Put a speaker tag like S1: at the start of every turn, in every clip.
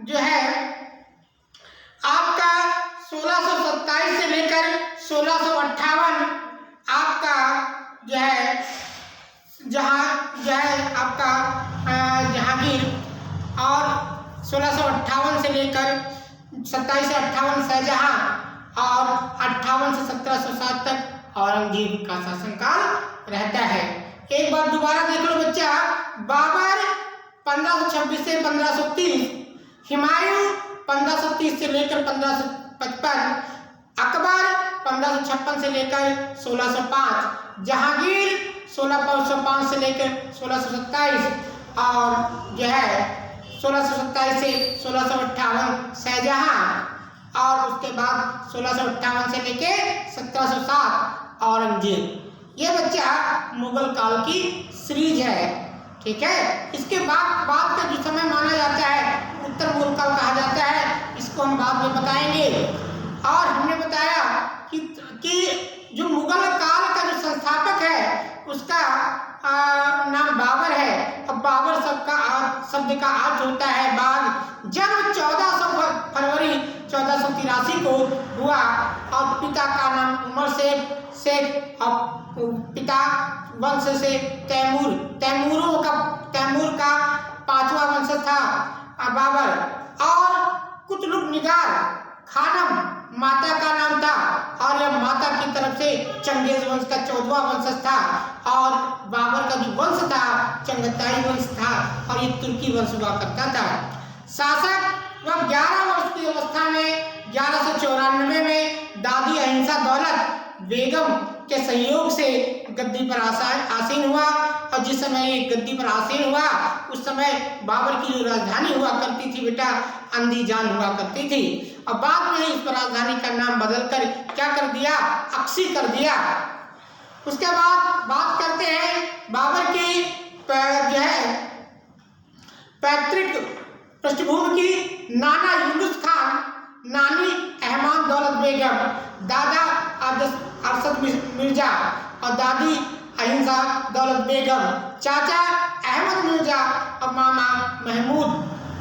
S1: जो है आपका 1627 से लेकर 1658 आपका जो है आपका जहांगीर, और 1658 से लेकर 27 से 58 शाहजहां, और 58 से 1707 तक औरंगजेब का शासनकाल रहता है। एक बार दोबारा देख लो बच्चा, बाबर 1526 से 1530, हुमायूं 1530 से लेकर 1555, अकबर 1556 से लेकर 1605, जहांगीर 1605 से लेकर 1627, और जो है 1627 से 1658 शाहजहां, और उसके बाद 1658 से लेके 1707 औरंगजेब। ये बच्चा मुगल काल की सीरीज है, ठीक है। इसके बाद का जो समय माना जाता है उत्तर मुगल काल कहा जाता है, इसको हम बाद में बताएंगे। और हमने बताया कि जो मुगल काल का जो संस्थापक है उसका नाम बाबर है। अब बाबर शब्द का अर्थ होता है बाग। जन्म 1400 फरवरी 1483 को हुआ, और पिता का नाम उमर शेख, और पिता वंश से तैमूर का 5वां वंश था बाबर, और कुतुब निगार खानम माता का नाम था, और यह माता की तरफ से चंगेज वंश का 14वां वंश था, और बाबर का जो वंश था चंगताई वंश था, और ये तुर्की वंश हुआ करता था। शासक वह 11 वर्ष की अवस्था में 1194 में दादी अहिंसा दौलत बेगम के सहयोग से गद्दी पर आसीन हुआ, और जिस समय ये गद्दी पर आसीन हुआ उस समय बाबर की जो राजधानी हुआ करती थी बेटा अंदीजान हुआ करती थी, और बाद में इस राजधानी का नाम बदलकर क्या कर दिया, अक्सी कर दिया। उसके बाद बात करते हैं बाबर की जो है पैतृक पृष्ठभूमि की। नाना यूनुस खान, नानी अहमद दौलत बेगम, दादा अरशद मिर्जा और दादी अहिंसा दौलत बेगम, चाचा अहमद मिर्जा और मामा महमूद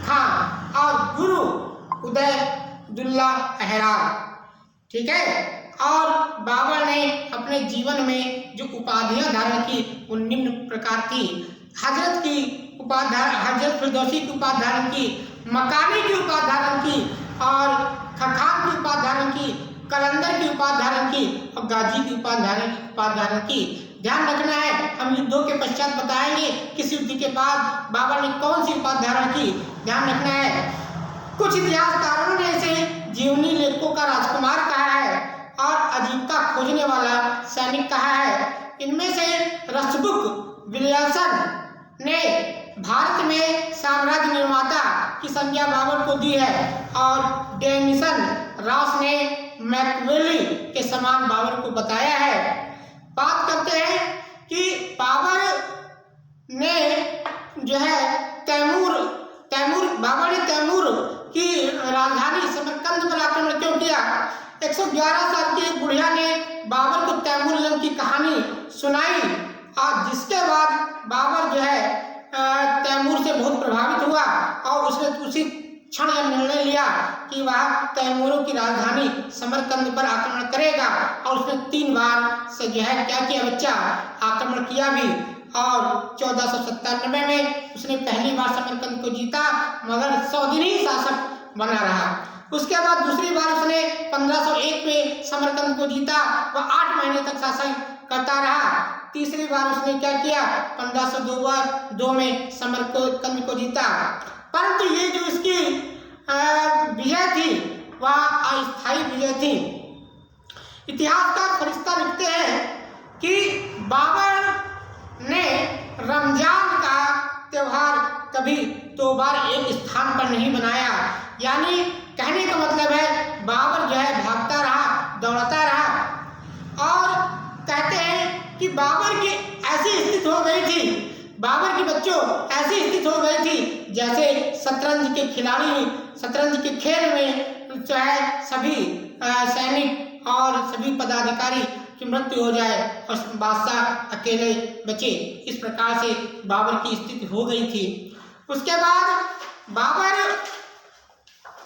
S1: खान, और गुरु उदयदुल्ला अहरार, ठीक है। और बाबर ने अपने जीवन में जो उपाधियां धारण की वो निम्न प्रकार थी। हजरत फिरदौसी की उपाधि धारण की, मकानी की उपाधि धारण की, और खखान की उपाधि धारण की, कलंदर की उपाधि धारण की, और गाजी की उपाधि धारण की। ध्यान रखना है, हम युद्धों के पश्चात बताएंगे किस युद्ध के बाद बाबर ने कौन सी उपाधि धारण की, ध्यान रखना है। कुछ इतिहासकारों ने इसे जीवनी लेखकों का राजकुमार कहा है, और आजीविका खोजने वाला सैनिक कहा है। इनमें से रसबुक विलियमसन ने भारत में साम्राज्य निर्माता की संज्ञा बाबर को दी है, और डेनिसन रॉस ने मैकवेली के समान बाबर को बताया है। बात करते हैं कि बाबर ने जो है बाबर ने तैमूर की राजधानी समरकंद पर आक्रमण क्यों किया। 111 साल की एक बुढ़िया ने बाबर को तैमूर जंग की कहानी सुनाई, और जिसके बाद बाबर जो है तैमूर से बहुत प्रभावित हुआ, और उसने उसी क्षण यह निर्णय लिया कि वह तैमूरों की राजधानी समरकंद पर आक्रमण करेगा, और उसने 3 बार से जो है क्या किया बच्चा, आक्रमण किया भी। और 1497 में उसने पहली बार समरकंद को जीता, मगर 100 दिन ही शासक बना रहा। उसके बाद दूसरी बार उसने 1501 में समरकंद को जीता, वह 8 महीने तक शासन करता रहा। तीसरी बार उसने क्या किया, 1502 में समरकंद को जीता। परंतु ये जो इसकी विजय थी वह अस्थायी विजय थी। इतिहासकार फरिश्ता लिखते हैं कि बाबर ने रमजान का त्योहार कभी 2 बार एक स्थान पर नहीं बनाया। यानी कहने का मतलब है बाबर जो है भागता रहा, दौड़ता रहा, और कहते हैं कि बाबर की ऐसी स्थिति हो गई थी, बाबर के बच्चों ऐसी स्थिति हो गई थी जैसे शतरंज के खिलाड़ी शतरंज के खेल में जो है सभी सैनिक और सभी पदाधिकारी की मृत्यु हो जाए और बादशाह अकेले बचे। इस प्रकार से बाबर की स्थिति हो गई थी। उसके बाद बाबर